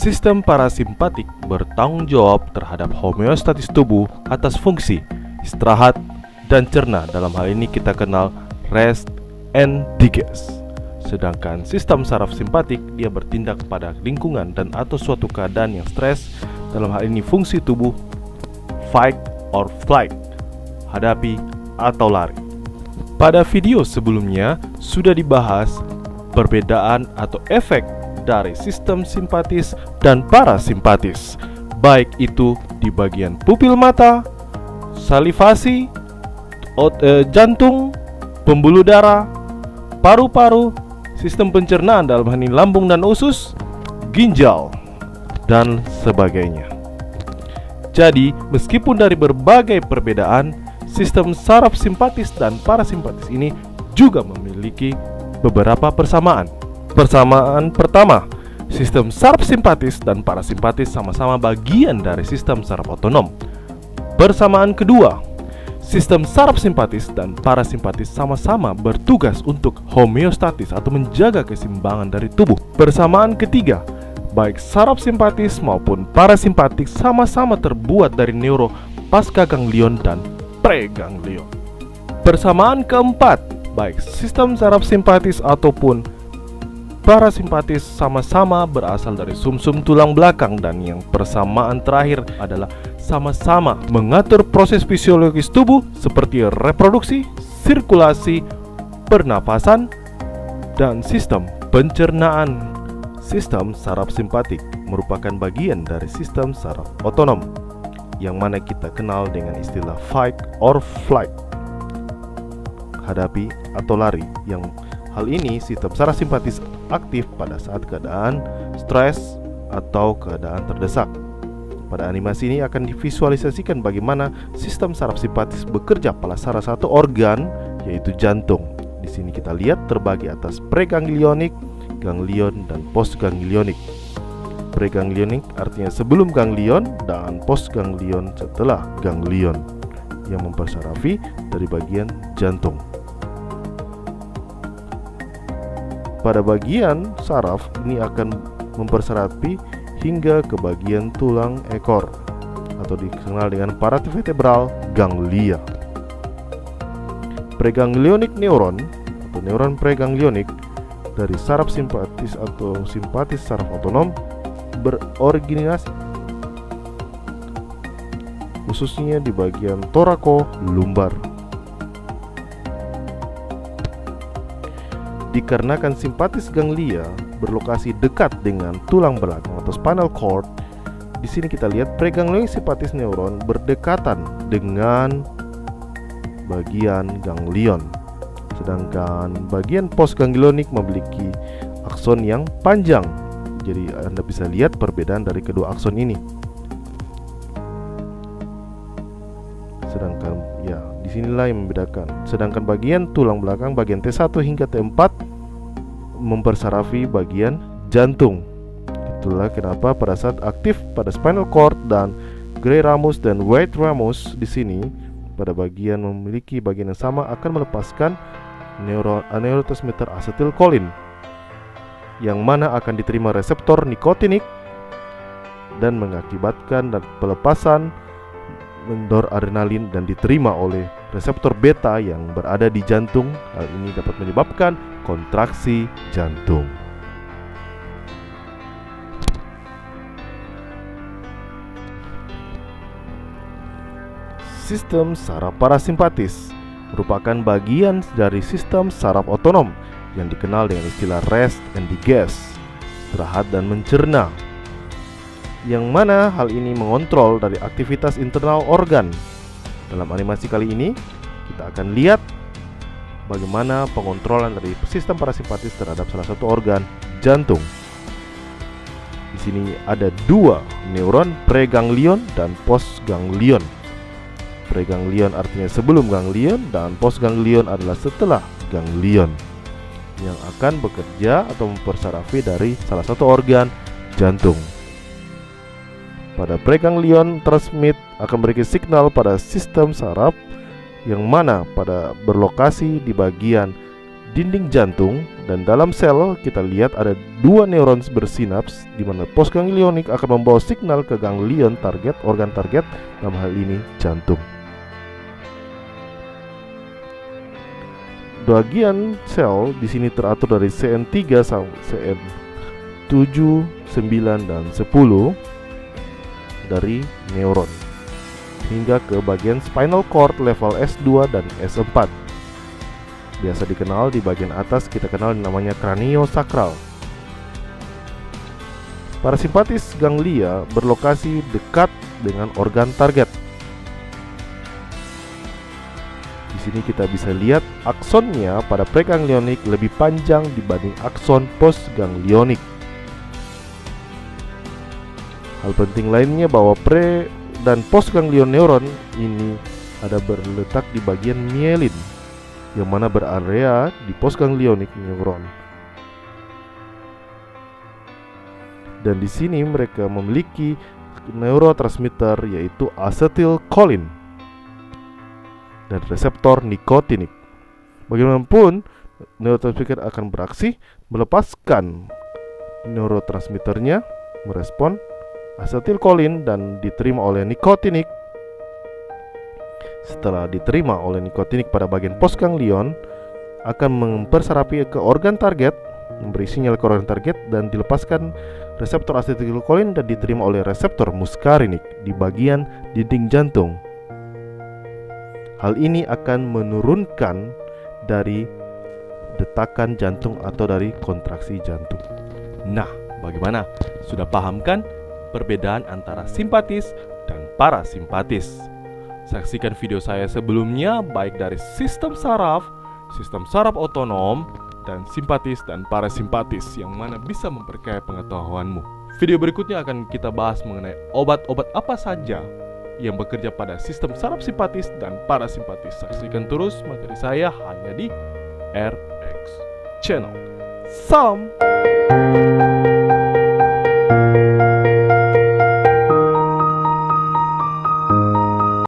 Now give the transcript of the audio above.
Sistem parasimpatik bertanggung jawab terhadap homeostatis tubuh atas fungsi istirahat dan cerna. Dalam hal ini kita kenal rest and digest. Sedangkan sistem saraf simpatik dia bertindak pada lingkungan dan atau suatu keadaan yang stres. Dalam hal ini fungsi tubuh fight or flight, hadapi atau lari. Pada video sebelumnya sudah dibahas perbedaan atau efek dari sistem simpatis dan parasimpatis, baik itu di bagian pupil mata, salivasi, jantung, pembuluh darah, paru-paru, sistem pencernaan dalam hal ini lambung dan usus, ginjal, dan sebagainya. Jadi, meskipun dari berbagai perbedaan, sistem saraf simpatis dan parasimpatis ini juga memiliki beberapa persamaan. Persamaan pertama, sistem saraf simpatis dan parasimpatis sama-sama bagian dari sistem saraf otonom. Persamaan kedua, sistem saraf simpatis dan parasimpatis sama-sama bertugas untuk homeostatis atau menjaga keseimbangan dari tubuh. Persamaan ketiga, baik saraf simpatis maupun parasimpatik sama-sama terbuat dari neuro pascaganglion dan preganglion. Persamaan keempat, baik sistem saraf simpatis ataupun parasimpatis sama-sama berasal dari sumsum tulang belakang. Dan yang persamaan terakhir adalah sama-sama mengatur proses fisiologis tubuh seperti reproduksi, sirkulasi, pernapasan, dan sistem pencernaan. Sistem saraf simpatik merupakan bagian dari sistem saraf otonom, yang mana kita kenal dengan istilah fight or flight, hadapi atau lari. Yang hal ini sistem saraf simpatis aktif pada saat keadaan stres atau keadaan terdesak. Pada animasi ini akan divisualisasikan bagaimana sistem saraf simpatis bekerja pada salah satu organ, yaitu jantung. Di sini kita lihat terbagi atas preganglionik, ganglion, dan postganglionik. Preganglionik artinya sebelum ganglion dan postganglion setelah ganglion, yang mempersarafi dari bagian jantung. Pada bagian saraf ini akan mempersarafi hingga ke bagian tulang ekor atau dikenal dengan paravertebral ganglia. Preganglionik neuron atau neuron preganglionik dari saraf simpatis atau simpatis saraf otonom beroriginasi khususnya di bagian thoracolumbar. Dikarenakan simpatis ganglia berlokasi dekat dengan tulang belakang atau spinal cord, di sini kita lihat preganglionik simpatis neuron berdekatan dengan bagian ganglion. Sedangkan bagian postganglionik memiliki akson yang panjang. Jadi Anda bisa lihat perbedaan dari kedua akson ini. Sedangkan disinilah yang membedakan. Sedangkan bagian tulang belakang bagian T1 hingga T4 mempersarafi bagian jantung. Itulah kenapa pada saat aktif pada spinal cord dan gray ramus dan white ramus di sini pada bagian memiliki bagian yang sama akan melepaskan neurotransmitter asetilkolin, yang mana akan diterima reseptor nikotinik dan mengakibatkan pelepasan noradrenalin dan diterima oleh reseptor beta yang berada di jantung. Hal ini dapat menyebabkan kontraksi jantung. Sistem saraf parasimpatis merupakan bagian dari sistem saraf otonom yang dikenal dengan istilah rest and digest, istirahat dan mencerna, yang mana hal ini mengontrol dari aktivitas internal organ. Dalam animasi kali ini kita akan lihat bagaimana pengontrolan dari sistem parasimpatis terhadap salah satu organ, jantung. Di sini ada dua neuron preganglion dan postganglion. Preganglion artinya sebelum ganglion dan postganglion adalah setelah ganglion, yang akan bekerja atau mempersarafi dari salah satu organ, jantung. Pada preganglion transmit akan memberikan signal pada sistem saraf yang mana pada berlokasi di bagian dinding jantung Dan dalam sel kita lihat ada dua neuron bersinaps, di mana postganglionik akan membawa signal ke ganglion target, organ target, dalam hal ini jantung. Bagian sel di sini teratur dari CN3 sampai CN7, 9, dan 10 dari neuron, hingga ke bagian spinal cord level S2 dan S4. Biasa dikenal di bagian atas kita kenal namanya craniosacral. Parasimpatis ganglia berlokasi dekat dengan organ target. Di sini kita bisa lihat aksonnya pada preganglionik lebih panjang dibanding akson postganglionik. Hal penting lainnya bahwa pre dan postganglion neuron ini ada berletak di bagian mielin, yang mana berarea di postganglionik neuron. Dan di sini mereka memiliki neurotransmitter yaitu acetylcholine dan reseptor nikotinik. Bagaimanapun, neurotransmitter akan beraksi melepaskan neurotransmitternya, merespon acetylcholine dan diterima oleh nikotinik. Setelah diterima oleh nikotinik pada bagian postganglion, akan memperserapi ke organ target, memberi sinyal ke organ target, dan dilepaskan reseptor acetylcholine dan diterima oleh reseptor muskarinik di bagian dinding jantung. Hal ini akan menurunkan dari detakan jantung atau dari kontraksi jantung. Nah, bagaimana? Sudah paham kan perbedaan antara simpatis dan parasimpatis? Saksikan video saya sebelumnya baik dari sistem saraf otonom, dan simpatis dan parasimpatis, yang mana bisa memperkaya pengetahuanmu. Video berikutnya akan kita bahas mengenai obat-obat apa saja yang bekerja pada sistem saraf simpatis dan parasimpatis. Saksikan terus materi saya hanya di RX Channel. Salam!